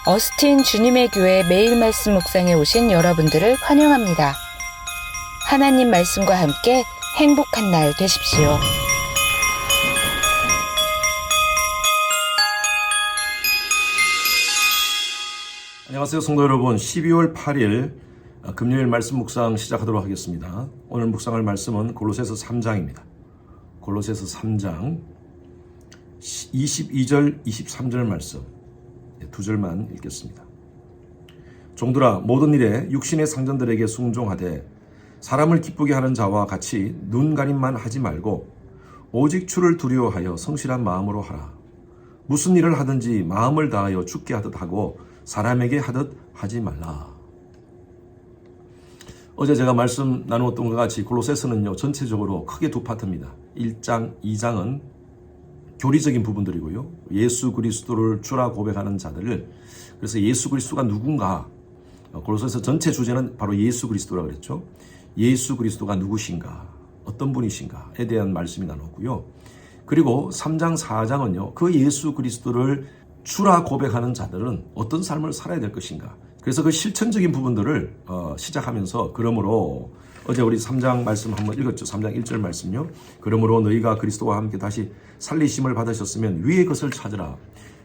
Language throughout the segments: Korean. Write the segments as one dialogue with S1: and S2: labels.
S1: 어스틴 주님의 교회 매일 말씀 묵상에 오신 여러분들을 환영합니다. 하나님 말씀과 함께 행복한 날 되십시오.
S2: 안녕하세요, 성도 여러분. 12월 8일 금요일 말씀 묵상 시작하도록 하겠습니다. 오늘 묵상할 말씀은 골로새서 3장입니다. 골로새서 3장 22절, 23절 말씀 두 절만 읽겠습니다. 종들아, 모든 일에 육신의 상전들에게 순종하되 사람을 기쁘게 하는 자와 같이 눈가림만 하지 말고 오직 주를 두려워하여 성실한 마음으로 하라. 무슨 일을 하든지 마음을 다하여 주께 하듯 하고 사람에게 하듯 하지 말라. 어제 제가 말씀 나누었던 것 같이 골로새서는요, 전체적으로 크게 두 파트입니다. 1장, 2장은 교리적인 부분들이고요. 예수 그리스도를 주라 고백하는 자들을, 그래서 예수 그리스도가 누군가, 골로새서 전체 주제는 바로 예수 그리스도라고 그랬죠. 예수 그리스도가 누구신가, 어떤 분이신가에 대한 말씀이 나눴고요. 그리고 3장, 4장은요, 그 예수 그리스도를 주라 고백하는 자들은 어떤 삶을 살아야 될 것인가. 그래서 그 실천적인 부분들을 시작하면서, 그러므로 어제 우리 3장 말씀 한번 읽었죠. 3장 1절 말씀요. 그러므로 너희가 그리스도와 함께 다시 살리심을 받으셨으면 위의 것을 찾으라.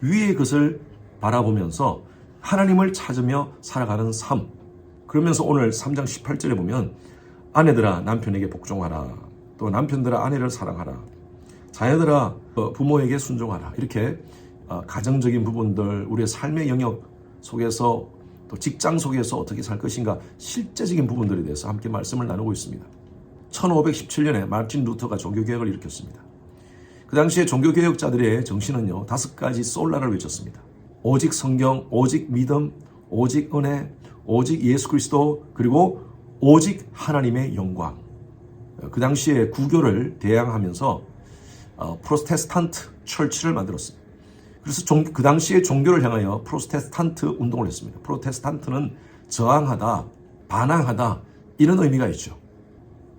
S2: 위의 것을 바라보면서 하나님을 찾으며 살아가는 삶. 그러면서 오늘 3장 18절에 보면 아내들아 남편에게 복종하라. 또 남편들아 아내를 사랑하라. 자녀들아 부모에게 순종하라. 이렇게 가정적인 부분들, 우리의 삶의 영역 속에서, 또 직장 속에서 어떻게 살 것인가, 실제적인 부분들에 대해서 함께 말씀을 나누고 있습니다. 1517년에 마틴 루터가 종교개혁을 일으켰습니다. 그 당시에 종교개혁자들의 정신은요, 5가지 솔라를 외쳤습니다. 오직 성경, 오직 믿음, 오직 은혜, 오직 예수 그리스도, 그리고 오직 하나님의 영광. 그 당시에 구교를 대항하면서 프로테스탄트 철치를 만들었습니다. 그래서 그 당시에 종교를 향하여 프로테스탄트 운동을 했습니다. 프로테스탄트는 저항하다, 반항하다, 이런 의미가 있죠.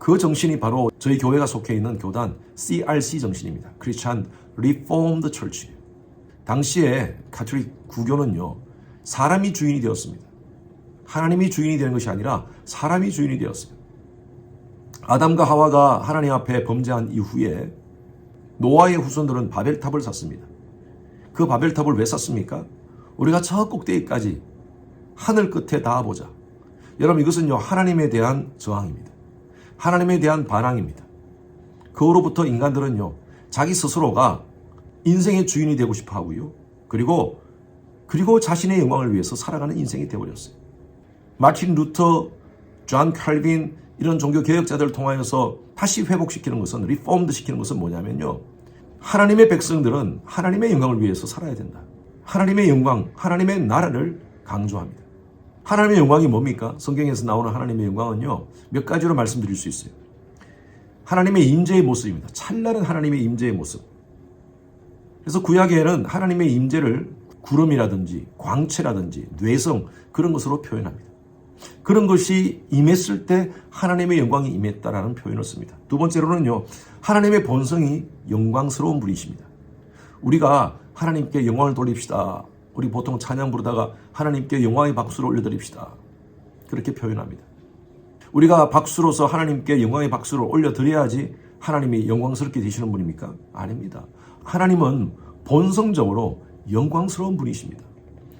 S2: 그 정신이 바로 저희 교회가 속해 있는 교단 CRC 정신입니다. Christian Reformed Church. 당시에 가톨릭 구교는요, 사람이 주인이 되었습니다. 하나님이 주인이 되는 것이 아니라 사람이 주인이 되었습니다. 아담과 하와가 하나님 앞에 범죄한 이후에 노아의 후손들은 바벨탑을 샀습니다. 그 바벨탑을 왜 샀습니까? 우리가 저 꼭대기까지 하늘 끝에 닿아보자. 여러분, 이것은요, 하나님에 대한 저항입니다. 하나님에 대한 반항입니다. 그 후로부터 인간들은요, 자기 스스로가 인생의 주인이 되고 싶어 하고요. 그리고 자신의 영광을 위해서 살아가는 인생이 되어버렸어요. 마틴 루터, 존 칼빈, 이런 종교 개혁자들을 통하여서 다시 회복시키는 것은, 리폼드 시키는 것은 뭐냐면요, 하나님의 백성들은 하나님의 영광을 위해서 살아야 된다. 하나님의 영광, 하나님의 나라를 강조합니다. 하나님의 영광이 뭡니까? 성경에서 나오는 하나님의 영광은요, 몇 가지로 말씀드릴 수 있어요. 하나님의 임재의 모습입니다. 찬란한 하나님의 임재의 모습. 그래서 구약에는 하나님의 임재를 구름이라든지 광채라든지 뇌성, 그런 것으로 표현합니다. 그런 것이 임했을 때 하나님의 영광이 임했다라는 표현을 씁니다. 두 번째로는요, 하나님의 본성이 영광스러운 분이십니다. 우리가 하나님께 영광을 돌립시다. 우리 보통 찬양 부르다가 하나님께 영광의 박수를 올려드립시다. 그렇게 표현합니다. 우리가 박수로서 하나님께 영광의 박수를 올려드려야지 하나님이 영광스럽게 되시는 분입니까? 아닙니다. 하나님은 본성적으로 영광스러운 분이십니다.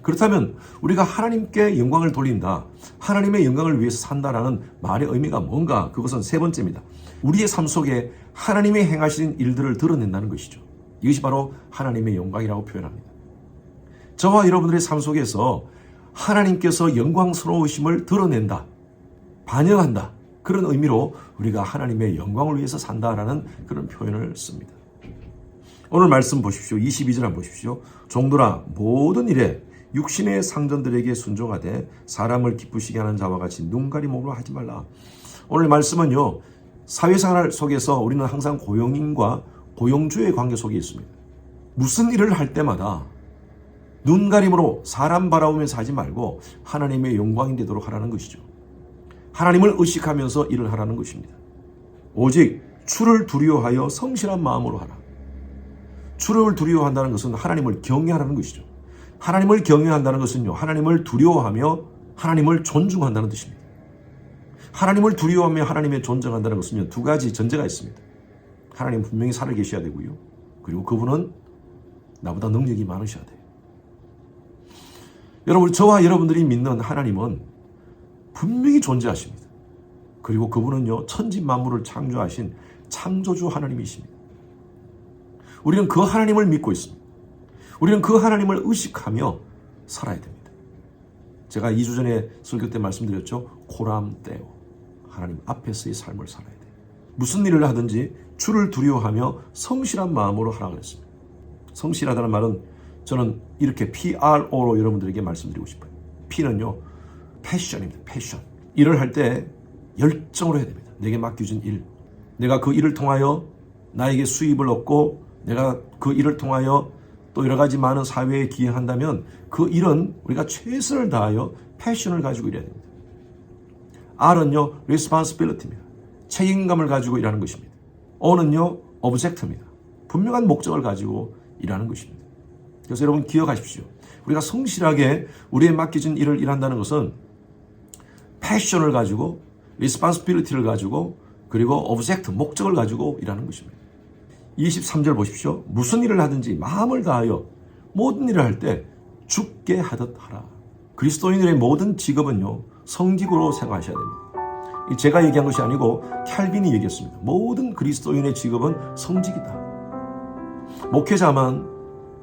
S2: 그렇다면 우리가 하나님께 영광을 돌린다, 하나님의 영광을 위해서 산다라는 말의 의미가 뭔가? 그것은 세 번째입니다. 우리의 삶 속에 하나님의 행하신 일들을 드러낸다는 것이죠. 이것이 바로 하나님의 영광이라고 표현합니다. 저와 여러분들의 삶 속에서 하나님께서 영광스러우심을 드러낸다, 반영한다, 그런 의미로 우리가 하나님의 영광을 위해서 산다라는 그런 표현을 씁니다. 오늘 말씀 보십시오. 22절 한번 보십시오. 종들아, 모든 일에 육신의 상전들에게 순종하되 사람을 기쁘시게 하는 자와 같이 눈가림으로 하지 말라. 오늘 말씀은요, 사회생활 속에서 우리는 항상 고용인과 고용주의 관계 속에 있습니다. 무슨 일을 할 때마다 눈가림으로 사람 바라보면서 하지 말고 하나님의 영광이 되도록 하라는 것이죠. 하나님을 의식하면서 일을 하라는 것입니다. 오직 주를 두려워하여 성실한 마음으로 하라. 주를 두려워한다는 것은 하나님을 경외하라는 것이죠. 하나님을 경외한다는 것은요, 하나님을 두려워하며 하나님을 존중한다는 뜻입니다. 하나님을 두려워하며 하나님을 존중한다는 것은요, 두 가지 전제가 있습니다. 하나님 분명히 살아계셔야 되고요, 그리고 그분은 나보다 능력이 많으셔야 돼요. 여러분, 저와 여러분들이 믿는 하나님은 분명히 존재하십니다. 그리고 그분은요, 천지 만물을 창조하신 창조주 하나님이십니다. 우리는 그 하나님을 믿고 있습니다. 우리는 그 하나님을 의식하며 살아야 됩니다. 제가 2주 전에 설교 때 말씀드렸죠. 코람데오, 하나님 앞에서의 삶을 살아야 돼요. 무슨 일을 하든지 주를 두려워하며 성실한 마음으로 하라 그랬습니다. 성실하다는 말은 저는 이렇게 PRO로 여러분들에게 말씀드리고 싶어요. P는요, 패션입니다. 패션. 일을 할 때 열정으로 해야 됩니다. 내게 맡겨진 일. 내가 그 일을 통하여 나에게 수입을 얻고 내가 그 일을 통하여 또 여러 가지 많은 사회에 기여한다면 그 일은 우리가 최선을 다하여 패션을 가지고 일해야 됩니다. R은요, responsibility입니다. 책임감을 가지고 일하는 것입니다. O는요, object입니다. 분명한 목적을 가지고 일하는 것입니다. 그래서 여러분 기억하십시오. 우리가 성실하게 우리의 맡겨진 일을 일한다는 것은 패션을 가지고 responsibility를 가지고 그리고 object, 목적을 가지고 일하는 것입니다. 23절 보십시오. 무슨 일을 하든지 마음을 다하여 모든 일을 할 때 주께 하듯 하라. 그리스도인들의 모든 직업은요, 성직으로 생각하셔야 됩니다. 제가 얘기한 것이 아니고 캘빈이 얘기했습니다. 모든 그리스도인의 직업은 성직이다. 목회자만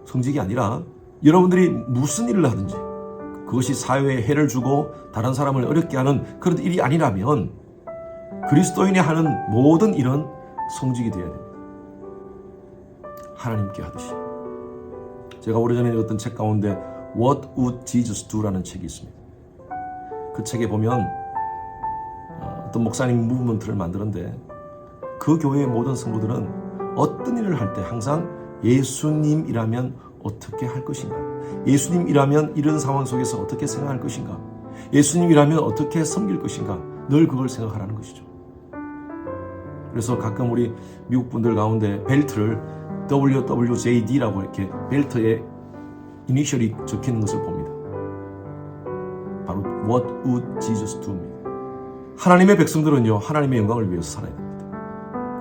S2: 성직이 아니라 여러분들이 무슨 일을 하든지 그것이 사회에 해를 주고 다른 사람을 어렵게 하는 그런 일이 아니라면 그리스도인이 하는 모든 일은 성직이 되어야 됩니다. 하나님께 하듯이. 제가 오래전에 읽었던 책 가운데 What Would Jesus Do?라는 책이 있습니다. 그 책에 보면 어떤 목사님 무브먼트를 만드는데 그 교회의 모든 성도들은 어떤 일을 할 때 항상 예수님이라면 어떻게 할 것인가, 예수님이라면 이런 상황 속에서 어떻게 생각할 것인가, 예수님이라면 어떻게 섬길 것인가, 늘 그걸 생각하라는 것이죠. 그래서 가끔 우리 미국 분들 가운데 벨트를 WWJD라고 이렇게 벨트에 이니셜이 적히는 것을 봅니다. 바로 What would Jesus do입니다. 하나님의 백성들은요, 하나님의 영광을 위해서 살아야 됩니다.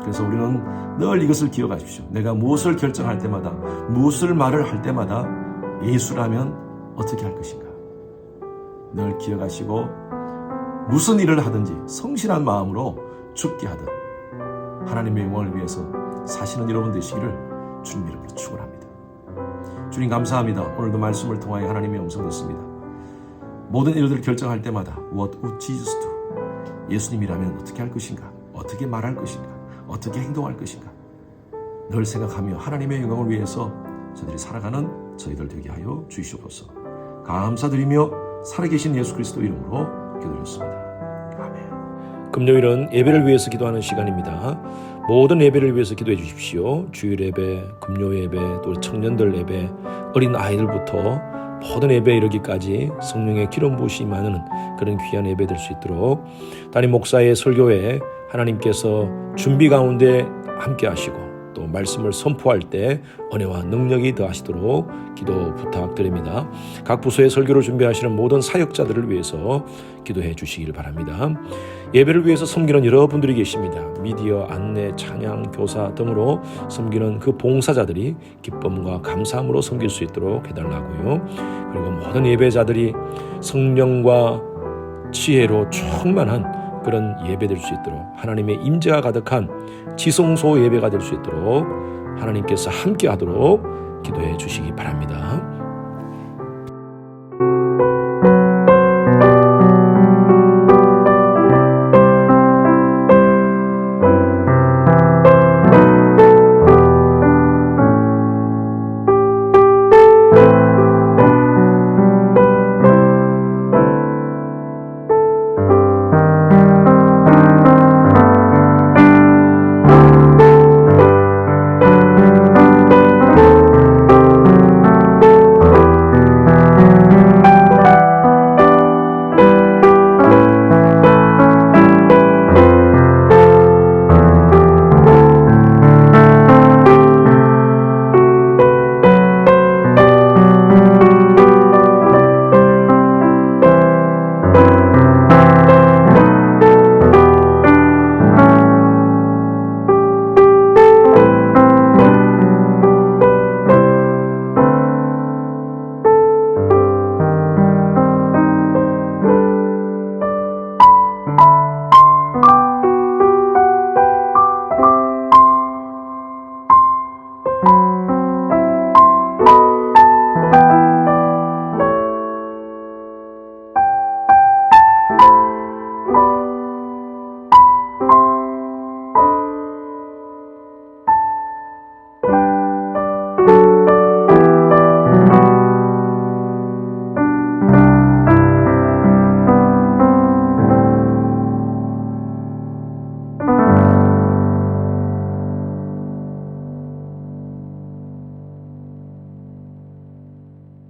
S2: 그래서 우리는 늘 이것을 기억하십시오. 내가 무엇을 결정할 때마다, 무엇을 말을 할 때마다 예수라면 어떻게 할 것인가 늘 기억하시고 무슨 일을 하든지 성실한 마음으로 죽게 하듯 하나님의 영광을 위해서 사시는 여러분 되시기를 주님 이름으로 축원합니다. 주님 감사합니다. 오늘도 말씀을 통하여 하나님의 음성 듣습니다. 모든 일들을 결정할 때마다 What would Jesus do? 예수님이라면 어떻게 할 것인가? 어떻게 말할 것인가? 어떻게 행동할 것인가? 늘 생각하며 하나님의 영광을 위해서 저들이 살아가는 저희들 되게 하여 주시옵소서. 감사드리며 살아계신 예수 그리스도 이름으로 기도드렸습니다. 아멘. 금요일은 예배를 위해서 기도하는 시간입니다. 모든 예배를 위해서 기도해 주십시오. 주일 예배, 금요 예배, 또 청년들 예배, 어린 아이들부터 모든 예배에 이르기까지 성령의 기름 부으심이 많은 그런 귀한 예배 될 수 있도록 담임 목사의 설교에 하나님께서 준비 가운데 함께 하시고 또 말씀을 선포할 때 은혜와 능력이 더하시도록 기도 부탁드립니다. 각 부서의 설교를 준비하시는 모든 사역자들을 위해서 기도해 주시길 바랍니다. 예배를 위해서 섬기는 여러분들이 계십니다. 미디어, 안내, 찬양, 교사 등으로 섬기는 그 봉사자들이 기쁨과 감사함으로 섬길 수 있도록 해달라고요. 그리고 모든 예배자들이 성령과 지혜로 충만한 그런 예배될 수 있도록 하나님의 임재가 가득한 지성소 예배가 될 수 있도록 하나님께서 함께 하도록 기도해 주시기 바랍니다.